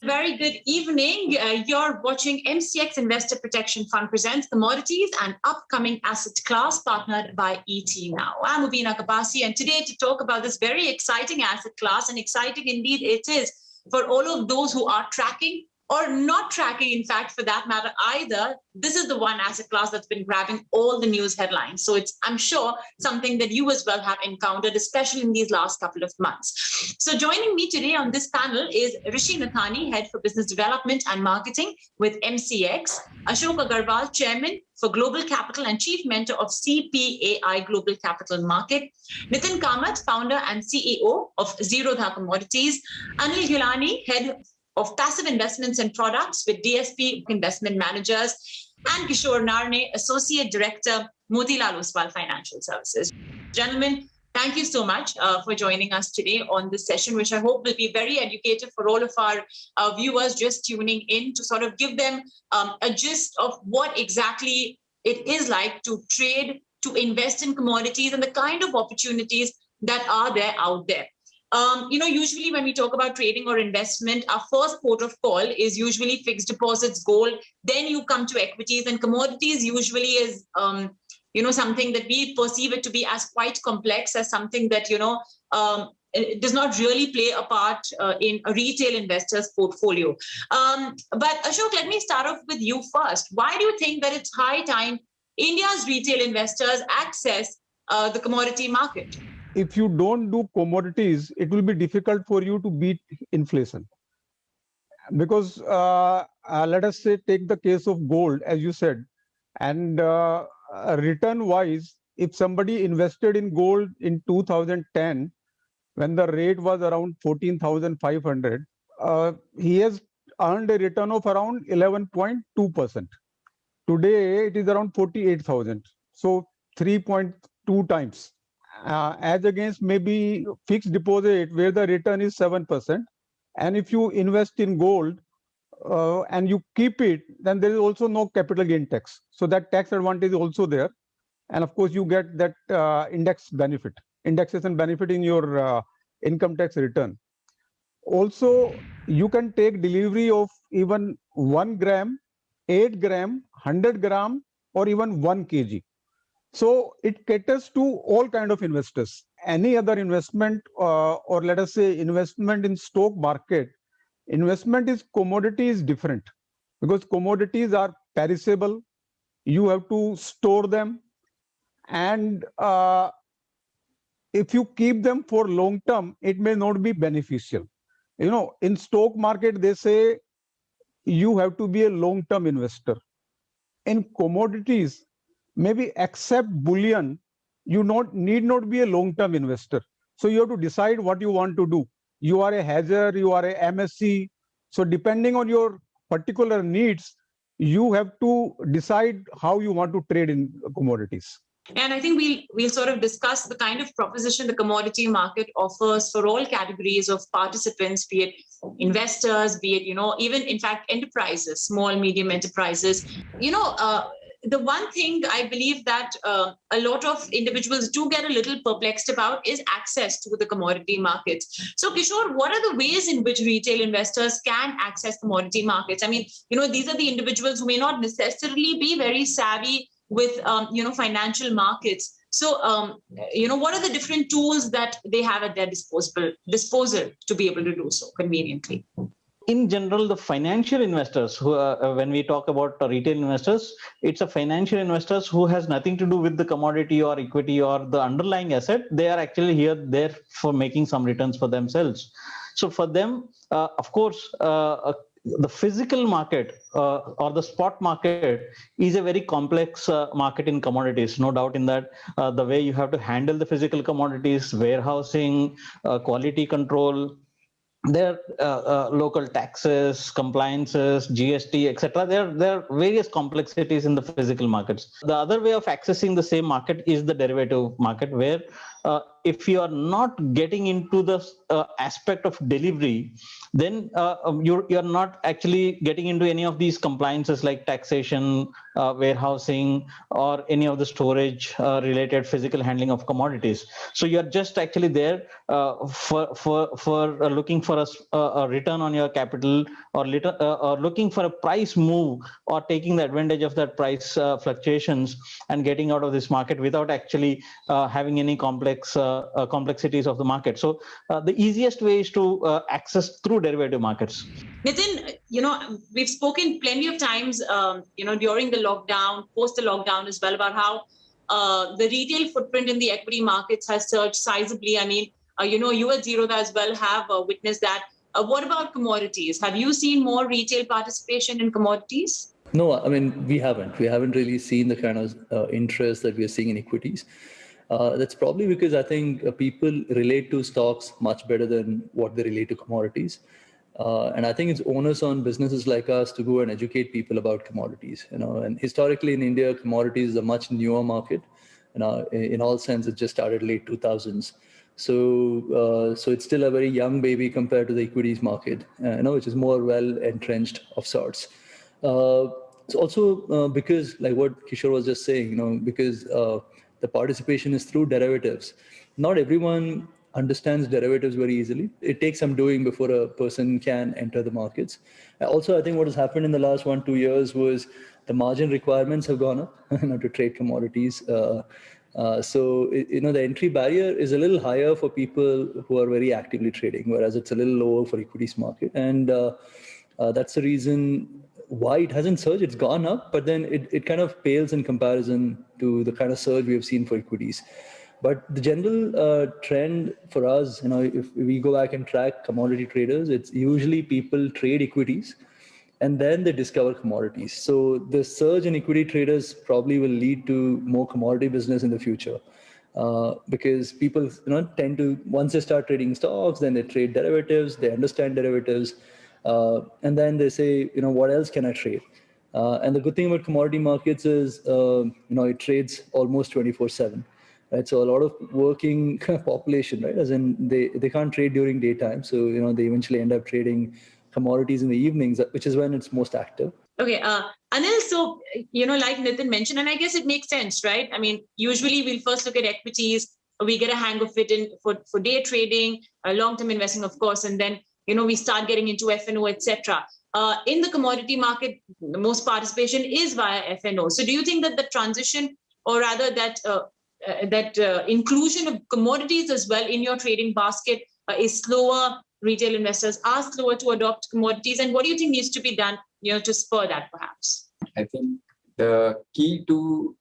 Very good evening. You're watching MCX Investor Protection Fund presents Commodities and Upcoming Asset Class, partnered by ET Now. I'm Mubina Kapasi, and today to talk about this very exciting asset class, and exciting indeed it is for all of those who are tracking or not tracking, in fact, for that matter either. This is the one asset class that's been grabbing all the news headlines. So it's, I'm sure, something that you as well have encountered, especially in these last couple of months. So joining me today on this panel is Rishi Nathani, Head for Business Development and Marketing with MCX, Ashok Agarwal, Chairman for Global Capital and Chief Mentor of CPAI Global Capital Market, Nitin Kamath, Founder and CEO of Zerodha Commodities, Anil Gilani, Head of Passive Investments and Products with DSP Investment Managers, and Kishore Narne, Associate Director, Motilal Oswal Financial Services. Gentlemen, thank you so much for joining us today on this session, which I hope will be very educative for all of our viewers just tuning in, to sort of give them a gist of what exactly it is like to trade, to invest in commodities, and the kind of opportunities that are there out there. Usually when we talk about trading or investment, our first port of call is usually fixed deposits, gold. Then you come to equities, and commodities usually is, something that we perceive it to be as quite complex, as something that, it does not really play a part in a retail investor's portfolio. But Ashok, let me start off with you first. Why do you think that it's high time India's retail investors access the commodity market? If you don't do commodities, it will be difficult for you to beat inflation. Because let us say, take the case of gold, as you said, and return-wise, if somebody invested in gold in 2010, when the rate was around 14,500, he has earned a return of around 11.2%. Today, it is around 48,000, so 3.2 times. As against maybe fixed deposit where the return is 7%. And if you invest in gold and you keep it, then there is also no capital gain tax. So that tax advantage is also there. And of course, you get that indexation benefit in your income tax return. Also, you can take delivery of even 1 gram, 8 gram, 100 gram, or even 1 kg. So it caters to all kind of investors. Any other investment or let us say investment in stock market, investment is commodity is different, because commodities are perishable. You have to store them, and if you keep them for long term, it may not be beneficial. In stock market, they say you have to be a long term investor. In commodities, maybe except bullion, you need not be a long-term investor. So you have to decide what you want to do. You are a hedger, you are a MSC. So depending on your particular needs, you have to decide how you want to trade in commodities. And I think we'll sort of discuss the kind of proposition the commodity market offers for all categories of participants, be it investors, be it, even in fact enterprises, small, medium enterprises. The one thing I believe that a lot of individuals do get a little perplexed about is access to the commodity markets. So Kishore, what are the ways in which retail investors can access commodity markets? I mean, these are the individuals who may not necessarily be very savvy with, financial markets. So, what are the different tools that they have at their disposal to be able to do so conveniently? In general, the financial investors who, when we talk about retail investors, it's a financial investors who has nothing to do with the commodity or equity or the underlying asset. They are actually there for making some returns for themselves. So for them, of course, the physical market or the spot market is a very complex market in commodities. No doubt in that. The way you have to handle the physical commodities, warehousing, quality control, their local taxes, compliances, GST, etc. There are various complexities in the physical markets. The other way of accessing the same market is the derivative market, where if you are not getting into the aspect of delivery, then you're not actually getting into any of these compliances like taxation, warehousing, or any of the storage related physical handling of commodities. So you're just actually there for looking for a return on your capital, or looking for a price move, or taking the advantage of that price fluctuations and getting out of this market without actually having any complexities of the market. So the easiest way is to access through derivative markets. Nitin, we've spoken plenty of times, during the lockdown, post the lockdown as well, about how the retail footprint in the equity markets has surged sizably. I mean, you at Zerodha as well have witnessed that. What about commodities? Have you seen more retail participation in commodities? No, I mean, we haven't really seen the kind of interest that we are seeing in equities. That's probably because I think people relate to stocks much better than what they relate to commodities. And I think it's onus on businesses like us to go and educate people about commodities. And historically in India, commodities is a much newer market. In all sense, it just started late 2000s. So it's still a very young baby compared to the equities market, which is more well entrenched of sorts. It's also because, like what Kishore was just saying, because the participation is through derivatives. Not everyone understands derivatives very easily. It takes some doing before a person can enter the markets. Also, I think what has happened in the last 1-2 years was the margin requirements have gone up to trade commodities. So the entry barrier is a little higher for people who are very actively trading, whereas it's a little lower for equities market. And that's the reason why it hasn't surged. It's gone up, but then it kind of pales in comparison to the kind of surge we have seen for equities. But the general trend for us, if we go back and track commodity traders, it's usually people trade equities and then they discover commodities. So the surge in equity traders probably will lead to more commodity business in the future, because people tend to, once they start trading stocks, then they trade derivatives, they understand derivatives, and then they say, what else can I trade? And the good thing about commodity markets is, it trades almost 24/7. Right, so a lot of working population, right? As in they can't trade during daytime, so they eventually end up trading commodities in the evenings, which is when it's most active. Okay, Anil. So like Nitin mentioned, and I guess it makes sense, right? I mean, usually we'll first look at equities, we get a hang of it for day trading, long-term investing, of course, and then we start getting into F&O, etc. In the commodity market, the most participation is via F&O. So do you think that the transition, or rather that inclusion of commodities as well in your trading basket is slower? Retail investors are slower to adopt commodities, and what do you think needs to be done, to spur that, perhaps? I think the key to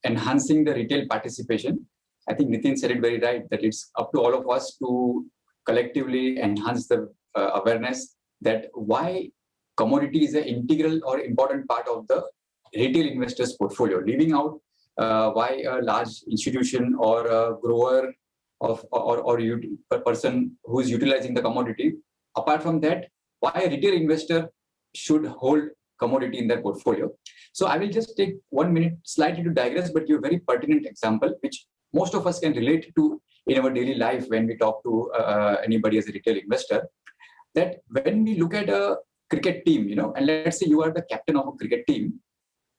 enhancing the retail participation, I think Nitin said it very right, that it's up to all of us to collectively enhance the awareness that why commodity is an integral or important part of the retail investors' portfolio, leaving out why a large institution or a grower or a person who is utilizing the commodity. Apart from that, why a retail investor should hold commodity in their portfolio. So I will just take 1 minute slightly to digress, but you're a very pertinent example, which most of us can relate to in our daily life when we talk to anybody as a retail investor. That when we look at a cricket team, and let's say you are the captain of a cricket team,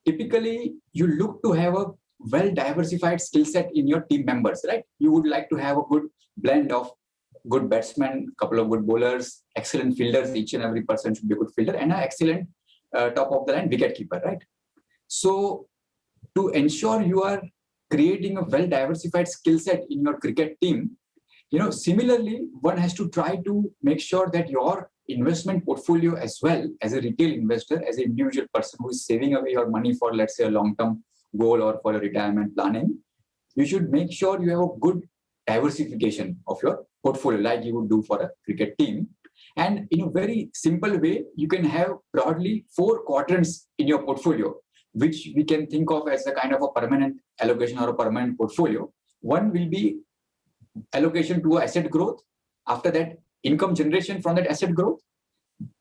typically you look to have a well-diversified skill set in your team members, right? You would like to have a good blend of good batsmen, couple of good bowlers, excellent fielders. Each and every person should be a good fielder, and an excellent top of the line wicket keeper, right? So to ensure you are creating a well-diversified skill set in your cricket team, similarly, one has to try to make sure that your investment portfolio as well, as a retail investor, as an individual person who is saving away your money for, let's say, a long-term goal or for a retirement planning, you should make sure you have a good diversification of your portfolio, like you would do for a cricket team. And in a very simple way, you can have broadly 4 quadrants in your portfolio, which we can think of as a kind of a permanent allocation or a permanent portfolio. One will be allocation to asset growth. After that, income generation from that asset growth.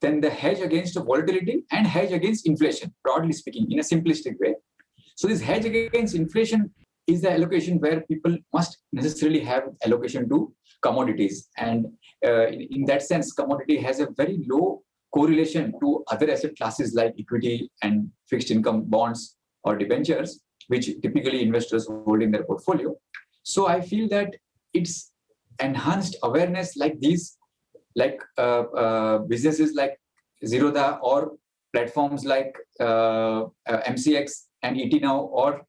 Then the hedge against volatility and hedge against inflation, broadly speaking, in a simplistic way. So this hedge against inflation is the allocation where people must necessarily have allocation to commodities. And in that sense, commodity has a very low correlation to other asset classes like equity and fixed income bonds or debentures, which typically investors hold in their portfolio. So I feel that it's enhanced awareness like these, like businesses like Zerodha or platforms like MCX and ET Now, or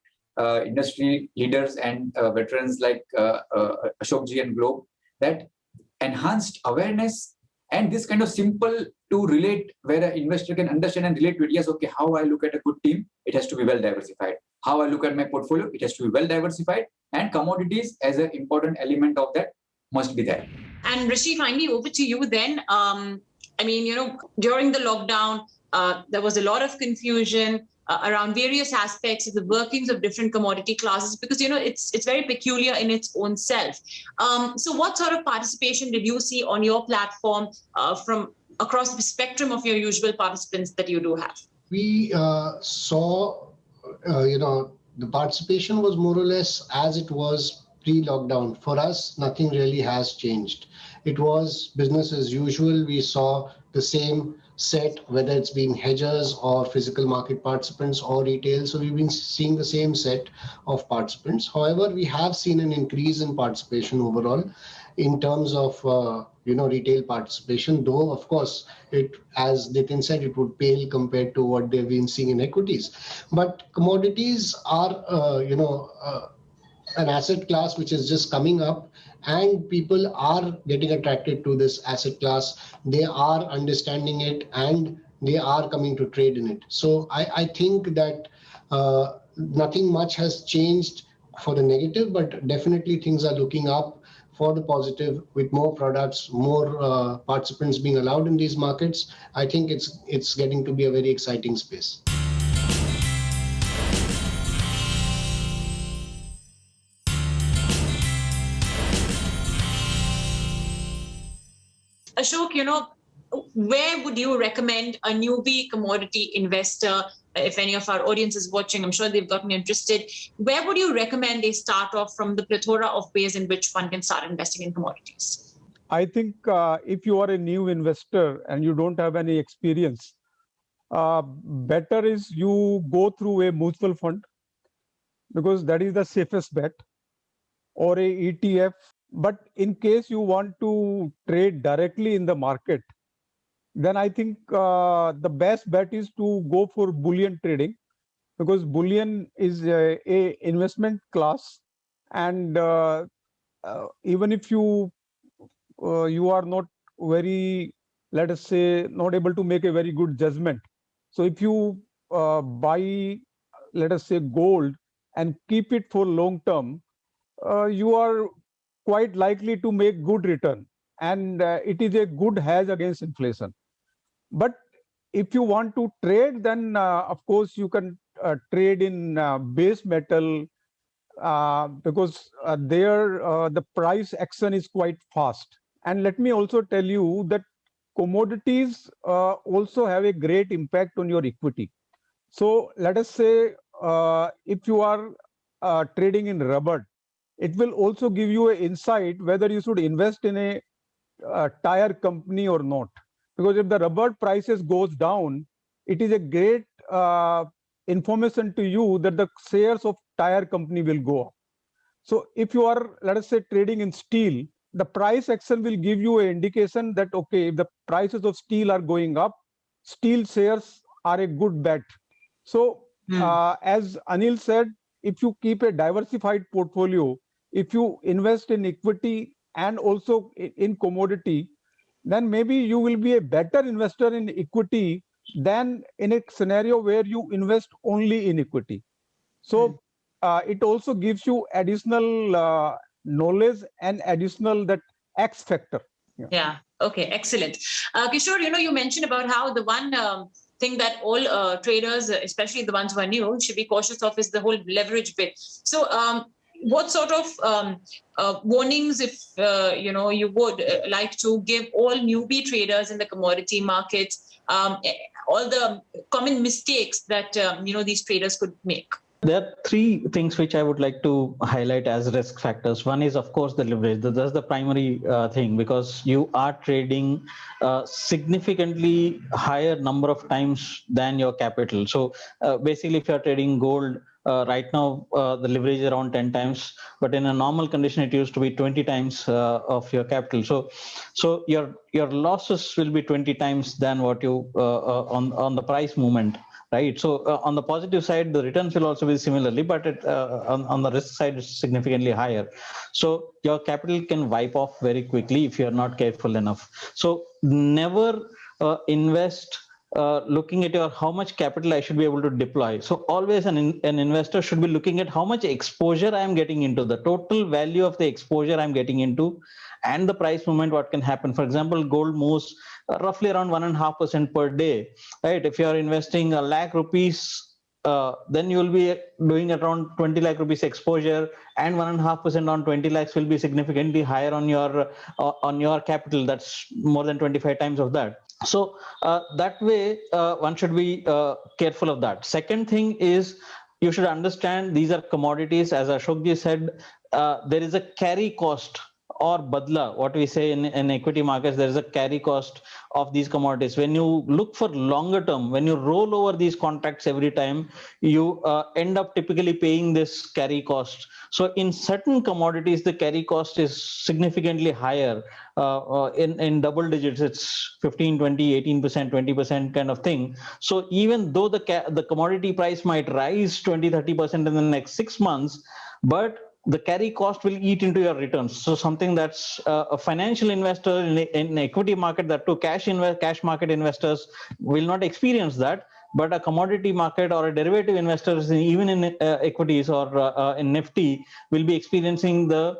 industry leaders and veterans like Ashokji and Globe, that enhanced awareness and this kind of simple to relate, where an investor can understand and relate to it. Yes, okay, how I look at a good team, it has to be well diversified. How I look at my portfolio, it has to be well diversified, and commodities as an important element of that must be there. And Rishi, finally over to you then. I mean, during the lockdown, there was a lot of confusion around various aspects of the workings of different commodity classes, because it's very peculiar in its own self. So what sort of participation did you see on your platform from across the spectrum of your usual participants that you do have? We saw, the participation was more or less as it was pre-lockdown. For us, nothing really has changed. It was business as usual. We saw the same set, whether it's been hedgers or physical market participants or retail. So we've been seeing the same set of participants. However, we have seen an increase in participation overall in terms of retail participation, though of course it, as Nitin said, it would pale compared to what they've been seeing in equities. But commodities are an asset class which is just coming up, and people are getting attracted to this asset class. They are understanding it and they are coming to trade in it. So I think that nothing much has changed for the negative, but definitely things are looking up for the positive with more products, more participants being allowed in these markets. I think it's getting to be a very exciting space. Ashok, where would you recommend a newbie commodity investor, if any of our audience is watching, I'm sure they've gotten interested, where would you recommend they start off from the plethora of ways in which one can start investing in commodities? I think if you are a new investor and you don't have any experience, better is you go through a mutual fund, because that is the safest bet, or a ETF. But in case you want to trade directly in the market, then I think the best bet is to go for bullion trading, because bullion is a investment class, and even if you are not very, let us say, not able to make a very good judgment. So if you buy, let us say, gold and keep it for long term, you are quite likely to make good return, and it is a good hedge against inflation. But if you want to trade, then of course you can trade in base metal, because there the price action is quite fast. And let me also tell you that commodities also have a great impact on your equity. So let us say if you are trading in rubber, it will also give you an insight whether you should invest in a tire company or not. Because if the rubber prices goes down, it is a great information to you that the shares of tire company will go up. So if you are, let us say, trading in steel, the price action will give you an indication that, okay, if the prices of steel are going up, steel shares are a good bet. So as Anil said, if you keep a diversified portfolio, if you invest in equity and also in commodity, then maybe you will be a better investor in equity than in a scenario where you invest only in equity. So it also gives you additional knowledge and additional that X factor. Yeah. Okay. Excellent. Kishore, you mentioned about how the one thing that all traders, especially the ones who are new, should be cautious of is the whole leverage bit. So what sort of warnings, if you would like to give all newbie traders in the commodity markets, all the common mistakes that these traders could make? There are three things which I would like to highlight as risk factors. One is, of course, the leverage. That's the primary thing, because you are trading significantly higher number of times than your capital. So basically, if you're trading gold, right now, the leverage is around 10 times, but in a normal condition, it used to be 20 times of your capital. So your losses will be 20 times than what you on the price movement. Right. So on the positive side, the returns will also be similarly, but on the risk side, it's significantly higher. So your capital can wipe off very quickly if you're not careful enough. So never invest looking at how much capital I should be able to deploy. So always an investor should be looking at how much exposure I am getting into, the total value of the exposure I'm getting into, and the price movement, what can happen. For example, gold moves roughly around 1.5% per day, right? If you are investing a lakh rupees, then you will be doing around 20 lakh rupees exposure, and 1.5% on 20 lakhs will be significantly higher on your capital. That's more than 25 times of that. So that way, one should be careful of that. Second thing is, you should understand these are commodities. As Ashokji said, there is a carry cost, or badla, what we say in equity markets, there is a carry cost of these commodities. When you look for longer term, when you roll over these contracts every time, you end up typically paying this carry cost. So in certain commodities, the carry cost is significantly higher, in double digits. It's 15, 20, 18%, 20% kind of thing. So even though the commodity price might rise 20, 30% in the next 6 months, but the carry cost will eat into your returns. So something that's a financial investor in equity market, that too cash market investors will not experience that, but a commodity market or a derivative investor, even in equities or in Nifty, will be experiencing the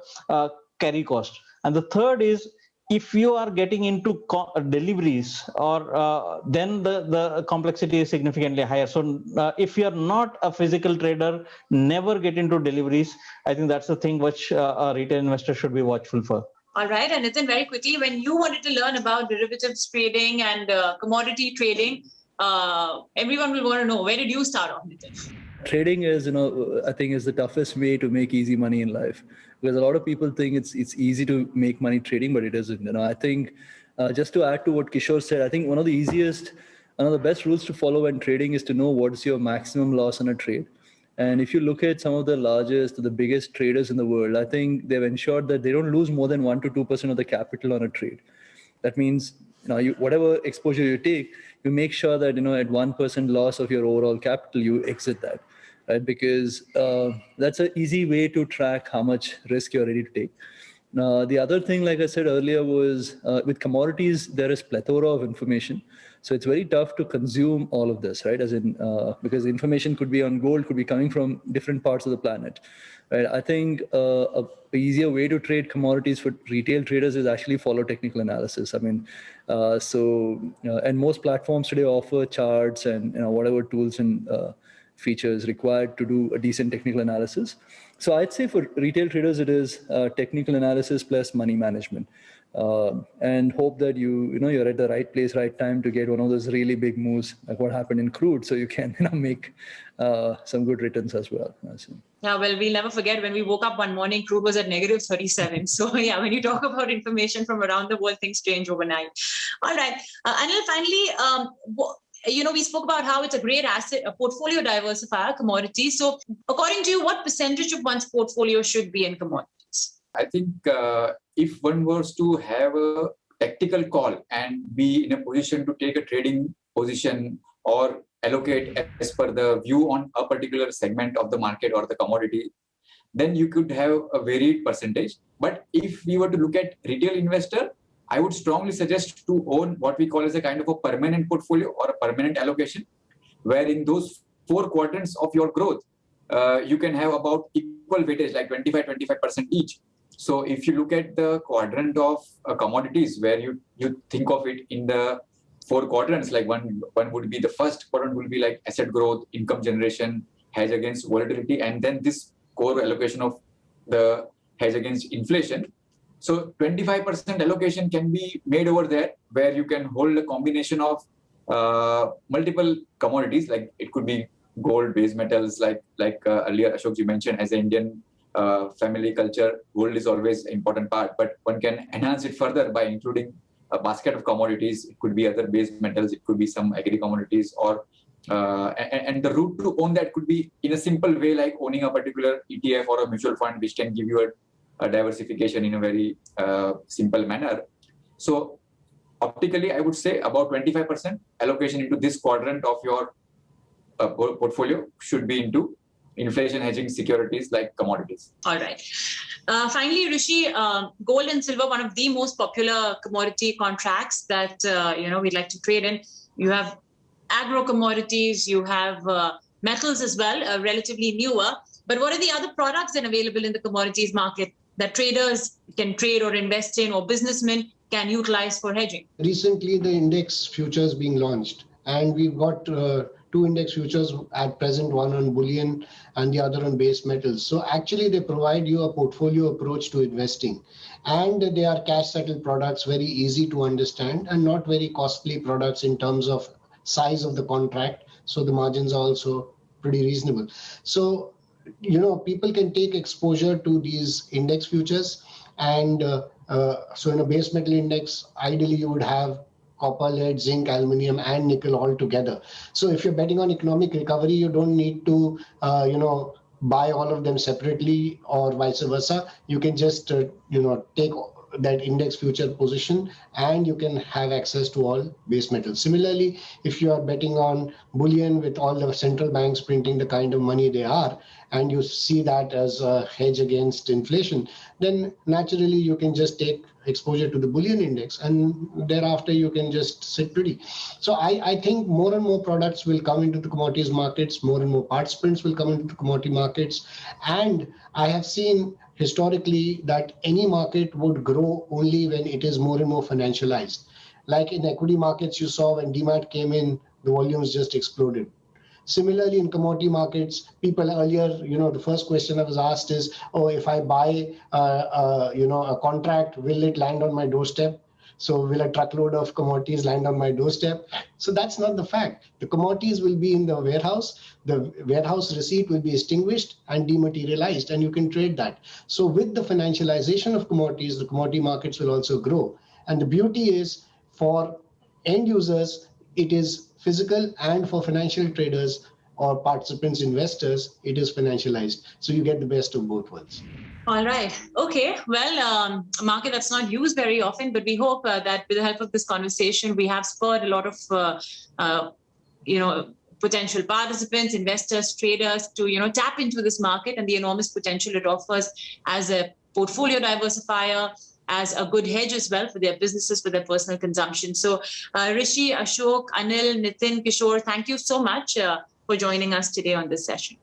carry cost. And the third is, if you are getting into deliveries, or then the complexity is significantly higher. So if you are not a physical trader, never get into deliveries. I think that's the thing which a retail investor should be watchful for. All right. And Nitin, very quickly, when you wanted to learn about derivatives trading and commodity trading, everyone will want to know, where did you start off, Nitin? Trading is, I think is the toughest way to make easy money in life, because a lot of people think it's easy to make money trading, but it isn't. I think just to add to what Kishore said, I think one of the best rules to follow when trading is to know what's your maximum loss on a trade. And if you look at some of the largest, the biggest traders in the world, I think they've ensured that they don't lose more than 1 to 2% of the capital on a trade. That means, whatever exposure you take, you make sure that, at 1% loss of your overall capital, you exit that, right? Because that's an easy way to track how much risk you're ready to take. The other thing, like I said earlier, was with commodities, there is plethora of information. So it's very tough to consume all of this, right? As in, because information could be on gold, could be coming from different parts of the planet, right? I think a easier way to trade commodities for retail traders is actually follow technical analysis. I mean, and most platforms today offer charts and whatever tools and features required to do a decent technical analysis. So I'd say for retail traders, it is technical analysis plus money management, and hope that you're at the right place, right time to get one of those really big moves like what happened in crude, so you can make some good returns as well. Yeah, well, we'll never forget when we woke up one morning, crude was at negative 37. So yeah, when you talk about information from around the world, things change overnight. All right, Anil, finally, we spoke about how it's a great asset, a portfolio diversifier, commodities. So according to you, what percentage of one's portfolio should be in commodities? I think if one was to have a tactical call and be in a position to take a trading position or allocate as per the view on a particular segment of the market or the commodity, then you could have a varied percentage. But if we were to look at retail investor, I would strongly suggest to own what we call as a kind of a permanent portfolio or a permanent allocation, where in those 4 quadrants of your growth, you can have about equal weightage, like 25% each. So if you look at the quadrant of commodities, where you think of it in the 4 quadrants, like one would be, the first quadrant will be like asset growth, income generation, hedge against volatility, and then this core allocation of the hedge against inflation. So 25% allocation can be made over there, where you can hold a combination of multiple commodities, like it could be gold, base metals, like earlier Ashokji mentioned, as an Indian family culture, gold is always an important part, but one can enhance it further by including a basket of commodities. It could be other base metals, it could be some agri commodities, or and the route to own that could be in a simple way, like owning a particular ETF or a mutual fund, which can give you a diversification in a very simple manner. So optically, I would say about 25% allocation into this quadrant of your portfolio should be into inflation hedging securities like commodities. All right. Finally, Rishi, gold and silver, one of the most popular commodity contracts that we'd like to trade in. You have agro commodities, you have metals as well, relatively newer. But what are the other products then available in the commodities market that traders can trade or invest in, or businessmen can utilize for hedging? Recently, the index futures being launched, and we've got two index futures at present, one on bullion and the other on base metals. So actually, they provide you a portfolio approach to investing, and they are cash settled products, very easy to understand and not very costly products in terms of size of the contract. So the margins are also pretty reasonable. So, people can take exposure to these index futures, and so in a base metal index, ideally you would have copper, lead, zinc, aluminum, and nickel all together. So if you're betting on economic recovery, you don't need to, buy all of them separately or vice versa. You can just, take that index future position, and you can have access to all base metals. Similarly, if you are betting on bullion with all the central banks printing the kind of money they are, and you see that as a hedge against inflation, then naturally you can just take exposure to the bullion index, and thereafter you can just sit pretty. So I think more and more products will come into the commodities markets, more and more participants will come into the commodity markets, and I have seen historically that any market would grow only when it is more and more financialized. Like in equity markets, you saw when DMAT came in, the volumes just exploded. Similarly, in commodity markets, people earlier, the first question I was asked is, if I buy, a contract, will it land on my doorstep? So will a truckload of commodities land on my doorstep? So that's not the fact. The commodities will be in the warehouse. The warehouse receipt will be extinguished and dematerialized, and you can trade that. So with the financialization of commodities, the commodity markets will also grow. And the beauty is, for end users, it is physical, and for financial traders or participants, investors, it is financialized. So you get the best of both worlds. All right. Okay. Well, a market that's not used very often, but we hope that with the help of this conversation, we have spurred a lot of, potential participants, investors, traders to, tap into this market and the enormous potential it offers as a portfolio diversifier, as a good hedge as well for their businesses, for their personal consumption. So Rishi, Ashok, Anil, Nitin, Kishore, thank you so much for joining us today on this session.